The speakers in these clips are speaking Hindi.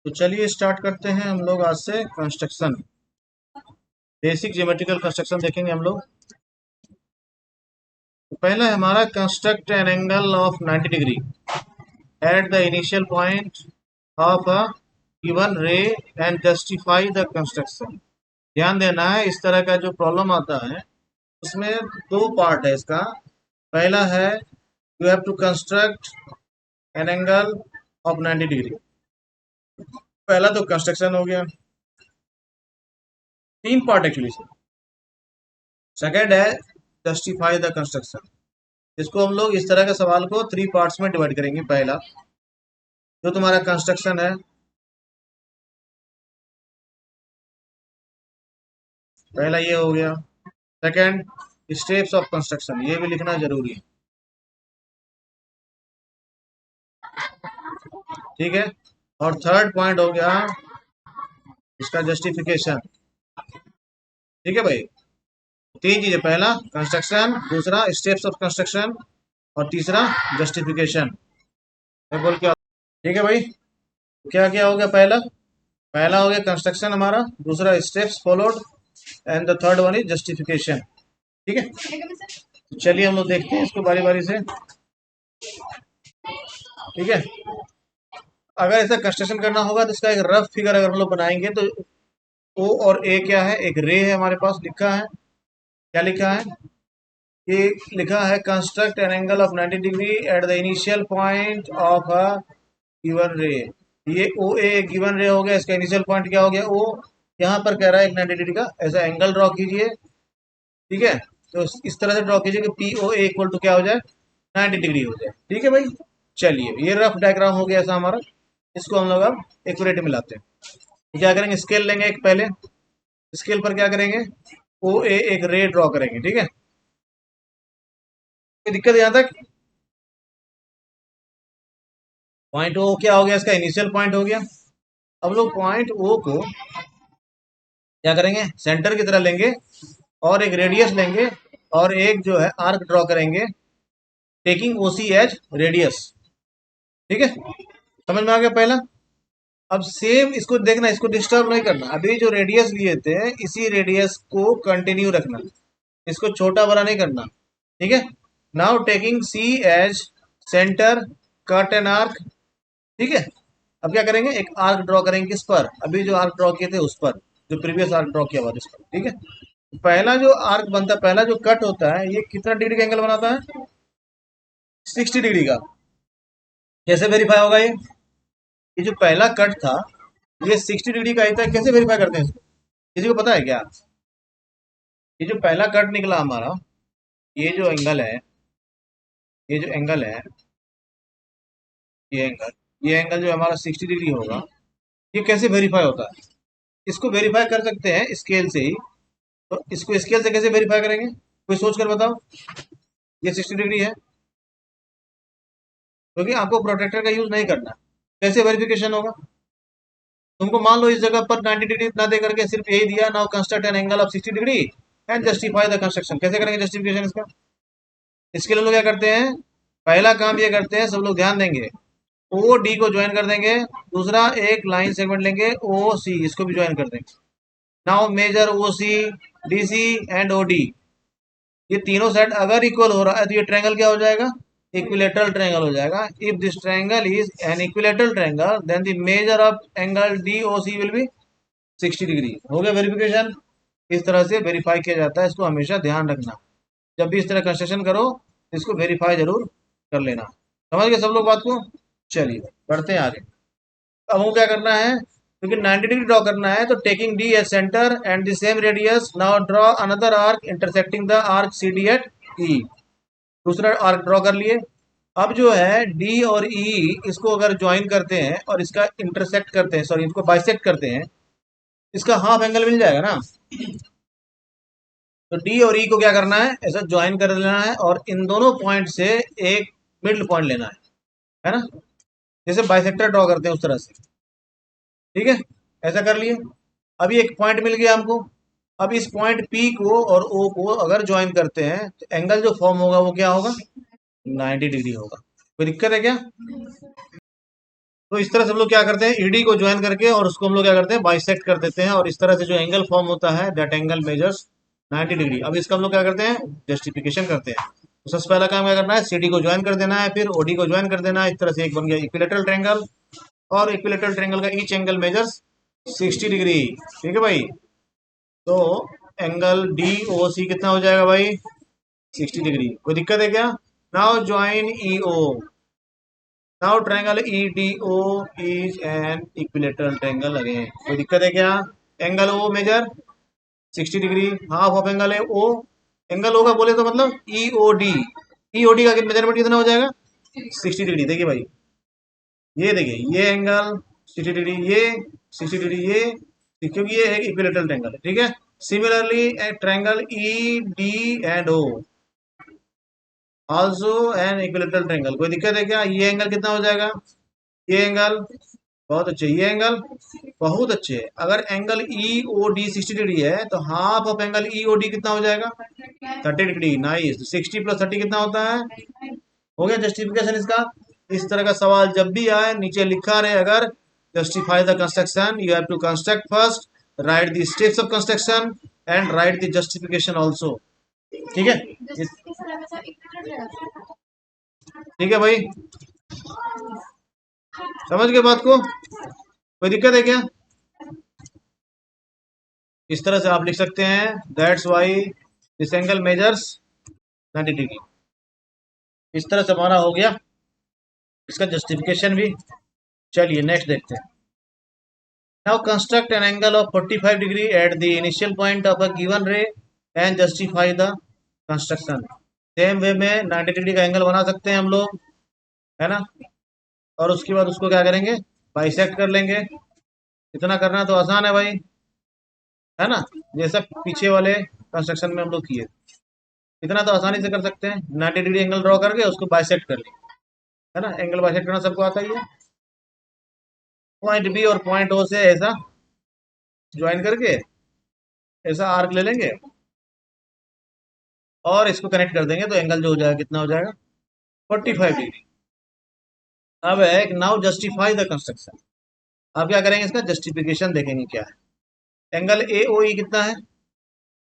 तो चलिए स्टार्ट करते हैं हम लोग आज से कंस्ट्रक्शन। बेसिक ज्योमेट्रिकल कंस्ट्रक्शन देखेंगे हम लोग। तो पहला है हमारा construct an angle of 90 degree at the initial point of a given ray and justify the construction. ध्यान देना है, इस तरह का जो प्रॉब्लम आता है उसमें दो पार्ट है इसका। पहला है you have to construct an angle of 90 degree. पहला तो कंस्ट्रक्शन हो गया, तीन पार्ट एक्चुअली। सेकेंड है जस्टिफाई द कंस्ट्रक्शन। इसको हम लोग इस तरह के सवाल को थ्री पार्ट्स में डिवाइड करेंगे। पहला जो तुम्हारा कंस्ट्रक्शन है, पहला ये हो गया। सेकंड स्टेप्स ऑफ कंस्ट्रक्शन, ये भी लिखना जरूरी है, ठीक है। और थर्ड पॉइंट हो गया इसका जस्टिफिकेशन, ठीक है भाई। तीन चीजें, पहला कंस्ट्रक्शन, दूसरा स्टेप्स ऑफ कंस्ट्रक्शन और तीसरा जस्टिफिकेशन। मैं बोल के ठीक है भाई। क्या क्या हो गया? पहला पहला हो गया कंस्ट्रक्शन हमारा, दूसरा steps followed and the third one is justification, ठीक है। तो चलिए हम लोग देखते हैं इसको बारी बारी से, ठीक है। अगर ऐसा कंस्ट्रक्शन करना होगा तो इसका एक रफ फिगर अगर हम लोग बनाएंगे तो ओ और ए क्या है, एक रे है हमारे पास, लिखा है क्या लिखा है कि लिखा है construct an angle of 90 degree at the initial point of a given रे। ये ओ ए गिवन रे हो गया, इसका इनिशियल पॉइंट क्या हो गया ओ। यहाँ पर कह रहा है एक 90 डिग्री का ऐसा एंगल ड्रॉ कीजिए, ठीक है। तो इस तरह से ड्रॉ कीजिए कि P O A equal to क्या हो जाए, 90 डिग्री हो जाए, ठीक है भाई। चलिए ये रफ डायग्राम हो गया ऐसा हमारा। इसको हम लोग अब एक्यूरेट में लाते हैं। तो क्या करेंगे, स्केल लेंगे एक, पहले स्केल पर क्या करेंगे, ओ ए एक रे ड्रॉ करेंगे, ठीक है। कोई दिक्कत यहाँ तक? पॉइंट ओ क्या हो गया, इसका इनिशियल पॉइंट हो गया। अब लोग पॉइंट ओ को क्या करेंगे, सेंटर की तरह लेंगे और एक रेडियस लेंगे और एक जो है आर्क ड्रॉ करेंगे, टेकिंग ओ सी एज रेडियस, ठीक है। समझ में आ गया पहला। अब सेम इसको देखना, इसको डिस्टर्ब नहीं करना। अभी जो रेडियस लिए थे इसी रेडियस को कंटिन्यू रखना, इसको छोटा बड़ा नहीं करना, ठीक है। Now taking C as centre, cut an arc, ठीक है। अब क्या करेंगे, एक आर्क ड्रॉ करेंगे किस पर, अभी जो आर्क ड्रॉ किए थे उस पर, जो प्रीवियस आर्क ड्रॉ किया हुआ था उस पर, ठीक है। पहला जो आर्क बनता है, पहला जो कट होता है, ये कितना डिग्री का एंगल बनाता है, 60 डिग्री का। कैसे वेरीफाई होगा ये जो पहला कट था ये 60 डिग्री का ही था, कैसे वेरीफाई करते हैं इसको, किसी को पता है क्या? ये जो पहला कट निकला हमारा, ये जो एंगल है, ये जो एंगल है, ये एंगल जो हमारा 60 डिग्री होगा, ये कैसे वेरीफाई होता है? इसको वेरीफाई कर सकते हैं स्केल से ही। तो इसको स्केल से कैसे वेरीफाई करेंगे, कोई सोच कर बताओ। ये 60 डिग्री है क्योंकि आपको प्रोटेक्टर का यूज नहीं करना। कैसे वेरिफिकेशन होगा, तुमको मान लो इस जगह पर 90 डिग्री ना दे करके सिर्फ यही दिया, now construct an angle of 60 degree and justify the construction. कैसे करेंगे जस्टिफिकेशन इसका? इसके लिए लोग क्या करते हैं, पहला काम ये करते हैं, सब लोग ध्यान देंगे, ओ डी को ज्वाइन कर देंगे, दूसरा एक लाइन सेगमेंट लेंगे ओ सी, इसको भी ज्वाइन कर देंगे। Now measure O C, D C and O D. ये तीनों साइड अगर इक्वल हो रहा है तो ये ट्रायंगल क्या हो जाएगा, इक्विलेटरल ट्रायंगल हो जाएगा। If this triangle is an equilateral triangle then the measure of angle D O C will be 60 degree. हो गया वेरिफिकेशन। इस तरह से वेरीफाई किया जाता है, इसको हमेशा ध्यान रखना। जब भी इस तरह कंस्ट्रक्शन करो इसको वेरीफाई जरूर कर लेना। समझ गए सब लोग बात को? चलिए बढ़ते हैं आगे। अब हमको क्या करना है, क्योंकि 90 डिग्री ड्रॉ करना है तो taking D as centre and the same radius, now draw another arc intersecting the arc C D at E. दूसरा आर्क ड्रॉ कर लिए। अब जो है डी और ई इसको अगर ज्वाइन करते हैं और इसका इंटरसेक्ट करते हैं, सॉरी इसको बाइसेक्ट करते हैं, इसका हाफ एंगल मिल जाएगा ना। तो डी और ई को क्या करना है, ऐसा ज्वाइन कर लेना है और इन दोनों पॉइंट से एक मिडिल पॉइंट लेना है ना, जैसे बाइसेक्टर ड्रॉ करते हैं उस तरह से, ठीक है। ऐसा कर लिए। अभी एक पॉइंट मिल गया हमको। अब इस पॉइंट पी को और ओ को अगर ज्वाइन करते हैं तो एंगल जो फॉर्म होगा वो क्या होगा, 90 डिग्री होगा। कोई दिक्कत है क्या? तो इस तरह से हम लोग क्या करते हैं, ईडी को ज्वाइन करके और उसको हम लोग क्या करते हैं, बाइसेक्ट कर देते हैं, और इस तरह से जो एंगल फॉर्म होता है दैट एंगल मेजर्स 90 डिग्री। अब इसका हम लोग क्या करते हैं, जस्टिफिकेशन करते हैं। तो सबसे पहला काम क्या करना है, सीडी को ज्वाइन कर देना है, फिर ओडी को ज्वाइन कर देना है। इस तरह से एक बन गया इक्विलेटरल ट्रायंगल, और इक्विलेटरल ट्रायंगल का ईच एंगल मेजर्स 60 डिग्री। ठीक है भाई, तो एंगल डी ओ सी कितना हो जाएगा भाई, 60 डिग्री। कोई दिक्कत है क्या? Now join E O. Now triangle E D O is an equilateral triangle again. कोई दिक्कत है क्या? Angle O measure 60 degree, half of angle है ओ। एंगल ओ का बोले तो मतलब E O D, E O D का मेजरमेंट कितना हो जाएगा, 60 डिग्री। देखिए भाई, ये देखिए ये एंगल 60 डिग्री, ये 60 डिग्री, ये क्योंकि ये है इक्विलेटरल ट्रायंगल, ठीक है। Similarly triangle E D and O also an equilateral triangle. कोई दिक्कत है क्या? ये एंगल कितना हो जाएगा, ये एंगल बहुत अच्छे, ये एंगल बहुत अच्छे। अगर angle E O D 60 degree है तो half of angle E O D कितना हो जाएगा, 30 डिग्री। नाइस, 60 + 30 कितना होता है, हो गया जस्टिफिकेशन इसका। इस तरह का सवाल जब भी आए नीचे लिखा रहे, अगर justify the construction, you have to construct first, write the steps of construction and write the justification also. ठीक है, ठीक है भाई, समझ गए बात को? कोई दिक्कत है क्या? इस तरह से आप लिख सकते हैं, that's why this angle measures 90 degree. इस तरह से हमारा हो गया इसका जस्टिफिकेशन भी। चलिए नेक्स्ट देखते हैं। Now construct an angle of 45 degree at the initial point of a given ray and justify the construction. Same way में 90 डिग्री का एंगल बना सकते हैं हम लोग, है ना। और उसके बाद उसको क्या करेंगे, बाइसेक्ट कर लेंगे। इतना करना तो आसान है भाई, है ना, जैसा पीछे वाले कंस्ट्रक्शन में हम लोग किए। इतना तो आसानी से कर सकते हैं, 90 डिग्री एंगल ड्रॉ करके उसको बाइसेक्ट कर लेंगे, है ना। एंगल बाइसेक्ट करना सबको आता ही है। पॉइंट बी और पॉइंट ओ से ऐसा ज्वाइन करके ऐसा आर्क ले लेंगे और इसको कनेक्ट कर देंगे, तो एंगल जो हो जाएगा कितना हो जाएगा, 45 डिग्री। अब है नाउ जस्टिफाई द कंस्ट्रक्शन। अब क्या करेंगे, इसका जस्टिफिकेशन देखेंगे क्या है। एंगल ए ओ ई कितना है,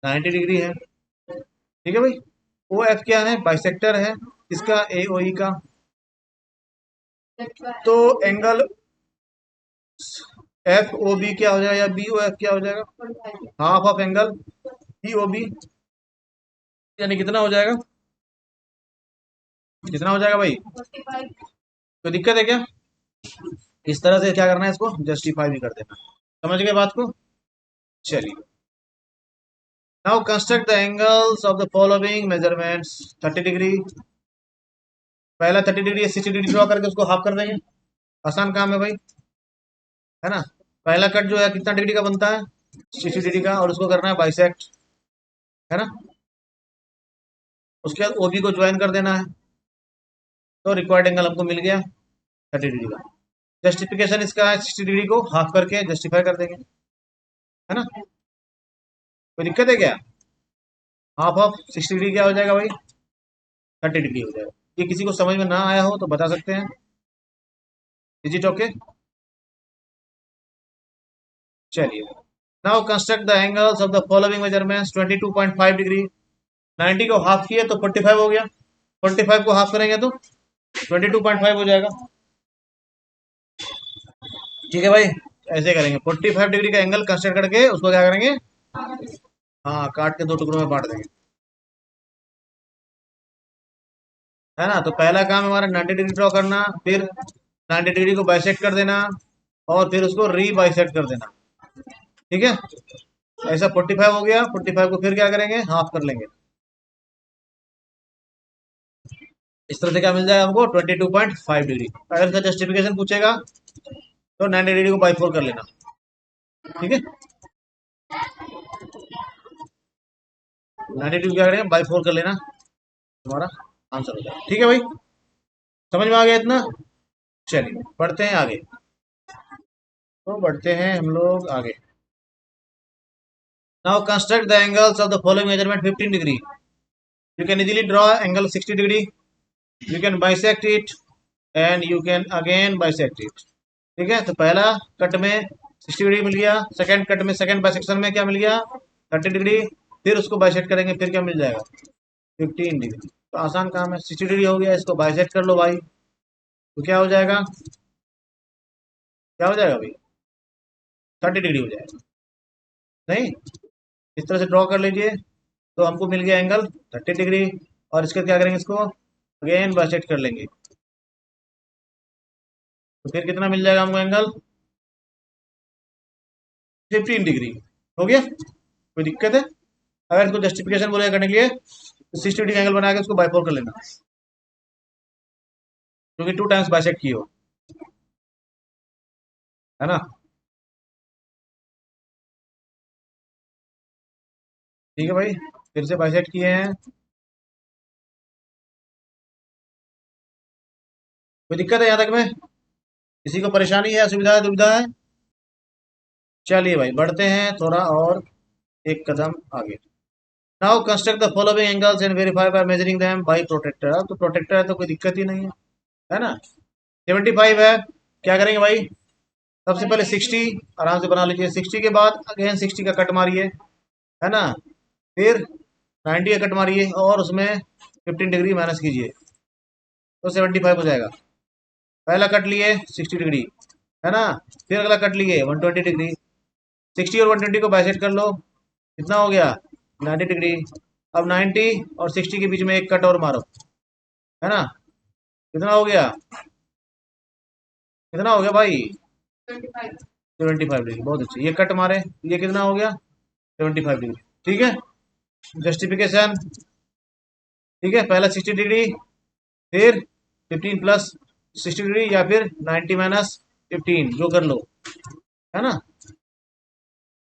90 डिग्री है, ठीक है भाई। ओ एफ क्या है, बाइसेक्टर है इसका, ए ओ ई का। तो एंगल एफ ओ बी क्या हो जाएगा, या बी ओ एफ क्या हो जाएगा, half of angle B O B, यानी कितना हो जाएगा, कितना हो जाएगा भाई। तो दिक्कत है क्या? इस तरह से क्या करना है, इसको जस्टिफाई भी कर देना। समझ गए बात को? चलिए, now construct the angles of the following measurements. 30 degree, पहला 30 डिग्री 60 डिग्री ड्रॉ करके उसको हाफ कर देंगे। आसान काम है भाई, है ना। पहला कट जो है कितना डिग्री का बनता है, 60 डिग्री का, और उसको करना है बाइसेक्ट, है ना। उसके बाद ओबी को ज्वाइन कर देना है, तो रिक्वायर्ड एंगल हमको मिल गया 30 डिग्री का। जस्टिफिकेशन इसका है 60 डिग्री को हाफ करके जस्टिफाई कर देंगे, है ना। कोई दिक्कत है क्या? हाफ ऑफ 60 डिग्री क्या हो जाएगा भाई, 30 डिग्री हो जाएगा। ये किसी को समझ में ना आया हो तो बता सकते हैं। Is it okay? चलिए, now construct the angles of the following measurements. 22.5 degree, 90 को हाफ किए तो 45 हो गया, 45 को हाफ करेंगे तो 22.5 हो जाएगा। ठीक है भाई, ऐसे करेंगे, 45 डिग्री का एंगल कंस्ट्रक्ट करके उसको क्या करेंगे, हाँ काट के दो टुकड़ों में बांट देंगे, है ना। तो पहला काम हमारा 90 डिग्री ड्रॉ करना, फिर 90 डिग्री को बाइसेक्ट कर देना, और फिर उसको री बाइसेक्ट कर देना। ठीक है, ऐसा 45 हो गया। 45 को फिर क्या करेंगे, हाफ कर लेंगे। इस तरह से क्या मिल जाएगा हमको, 22.5 डिग्री। अगर इसका जस्टिफिकेशन पूछेगा तो 90 डिग्री को बाई 4 कर लेना। ठीक है, 90 डिग्री क्या करेंगे, बाई 4 कर लेना, तुम्हारा आंसर हो जाएगा। ठीक है भाई, समझ में आ गया इतना? चलिए बढ़ते हैं आगे, तो बढ़ते हैं हम लोग आगे। Now construct the angles of the following measurement. 15 degree, you can easily draw angle 60 degree, you can bisect it and you can again bisect it. ठीक है, तो पहला कट में 60 डिग्री मिल गया, सेकंड कट में सेकंड बाइसेक्शन में क्या मिल गया 30 डिग्री, फिर उसको बाइसेक्ट करेंगे फिर क्या मिल जाएगा 15 डिग्री। तो आसान काम है, 60 डिग्री हो गया, इसको बाइसेक्ट कर लो भाई, तो क्या हो जाएगा, क्या हो जाएगा भाई 30 डिग्री हो जाएगा। नहीं, इस तरह से ड्रॉ कर लीजिए, तो हमको मिल गया एंगल 30 डिग्री, और इसका क्या करेंगे, इसको अगेन बाइसेक्ट कर लेंगे, तो फिर कितना मिल जाएगा हमको एंगल 15 डिग्री। हो गया, कोई दिक्कत है? अगर इसको जस्टिफिकेशन बोलेगा करने के लिए तो 60 डिग्री एंगल बना के उसको बाइफोर कर लेना, क्योंकि 2 टाइम्स बाइसेक्ट किए हो, है ना। ठीक है भाई, फिर से बाइसेक्ट किए हैं, कोई दिक्कत है यहाँ तक में? किसी को परेशानी है, असुविधा है, दुविधा है? चलिए भाई बढ़ते हैं थोड़ा और एक कदम आगे। Now construct the following angles and verify by measuring them by protractor. अब तो प्रोटेक्टर है तो कोई दिक्कत ही नहीं है ना। 75 है, क्या करेंगे भाई, सबसे पहले 60 आराम से बना लीजिए, 60 के बाद अगेन 60 का कट मारिए, है ना, फिर 90 का कट मारिए और उसमें 15 डिग्री माइनस कीजिए, तो 75 हो जाएगा। पहला कट लिए 60 डिग्री, है ना, फिर अगला कट लिए 120 डिग्री, 60 और 120 को बाइसेक्ट कर लो, कितना हो गया 90 डिग्री। अब 90 और 60 के बीच में एक कट और मारो, है ना, कितना हो गया, कितना हो गया भाई 75 डिग्री, बहुत अच्छी, ये कट मारे, ये कितना हो गया 75 डिग्री। ठीक है, जस्टिफिकेशन, ठीक है, पहला 60 डिग्री, फिर 15 प्लस 60 डिग्री, या फिर 90 माइनस 15, जो कर लो, है ना,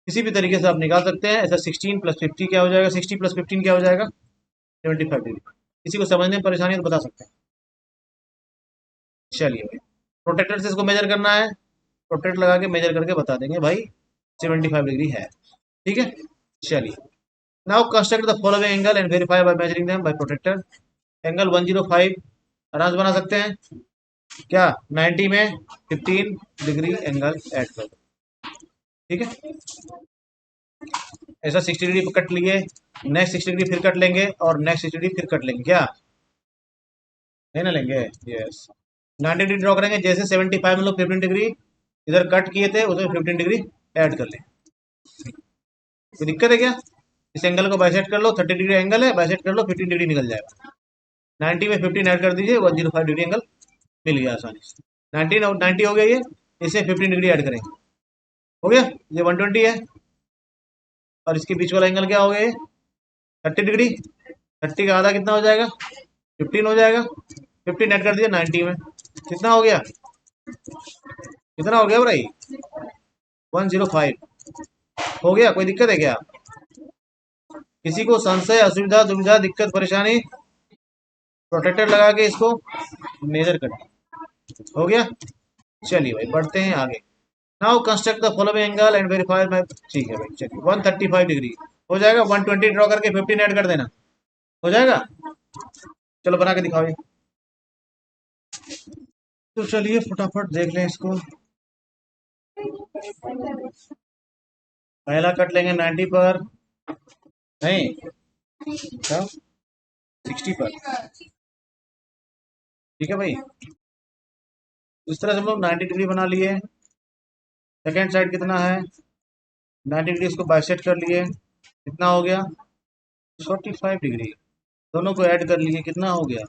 किसी भी तरीके से आप निकाल सकते हैं। ऐसा 16 प्लस 50 क्या हो जाएगा, 60 प्लस 15 क्या हो जाएगा 75 डिग्री। किसी को समझने में परेशानी है तो बता सकते हैं। चलिए भाई, प्रोटेक्टर से इसको मेजर करना है, प्रोटेक्टर लगा के मेजर करके बता देंगे भाई 75 डिग्री है। ठीक है, चलिए, now construct the following angle and verify by measuring them by protractor. Angle 105 आराम से बना सकते हैं, क्या 90 में 15 डिग्री एंगल ऐड कर दो। ठीक है, ऐसा 60 डिग्री कट लिए, नेक्स्ट 60 डिग्री फिर कट लेंगे, और नेक्स्ट 60 डिग्री फिर कट लेंगे, क्या है ना, लेंगे, यस। 90 डिग्री ड्रॉ करेंगे, जैसे 75 में लोग 15 डिग्री इधर कट किए थे, उसमें 15 डिग्री ऐड कर लें। कोई दिक्कत है क्या? इस एंगल को बाइसेक्ट कर लो, 30 डिग्री एंगल है, बाइसेक्ट कर लो, 15 डिग्री निकल जाएगा। 90 में 15 ऐड कर दीजिए, 105 डिग्री एंगल मिल गया आसानी से। 90 हो गया ये, इसे 15 डिग्री ऐड करेंगे, हो गया, ये 120 है, और इसके बीच वाला एंगल क्या हो गया ये 30 डिग्री, 30 का आधा कितना हो जाएगा 15 हो जाएगा, 15 ऐड कर दिया 90 में, कितना हो गया, कितना हो गया भाई 105 हो गया। कोई दिक्कत है क्या? किसी को संशय, असुविधा, दुविधा, दिक्कत, परेशानी? प्रोटेक्टर लगा के इसको मेजर कर, हो गया। चलिए भाई बढ़ते हैं आगे। Now construct the following angle and verify my, ठीक है भाई, चलिए 135 डिग्री हो जाएगा, 120 ड्रॉ करके 15 ऐड कर देना, हो जाएगा। चलो बना के दिखाओ ये। तो चलिए फटाफट देख लें इसको, पहला कट लेंगे 90 पर, नहीं क्या 60 पर, ठीक है भाई। इस तरह से हम लोग 90 डिग्री बना लिए, सेकेंड साइड कितना है 90 डिग्री, इसको बाइसेक्ट कर लिए, कितना हो गया 45 डिग्री, दोनों को ऐड कर लिए, कितना हो गया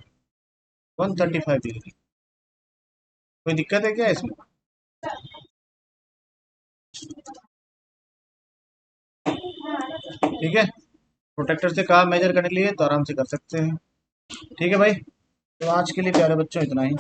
135 डिग्री। कोई दिक्कत है क्या इसमें? ठीक है, प्रोटेक्टर से कहा मेजर करने के लिए, तो आराम से कर सकते हैं। ठीक है भाई, तो आज के लिए प्यारे बच्चों इतना ही।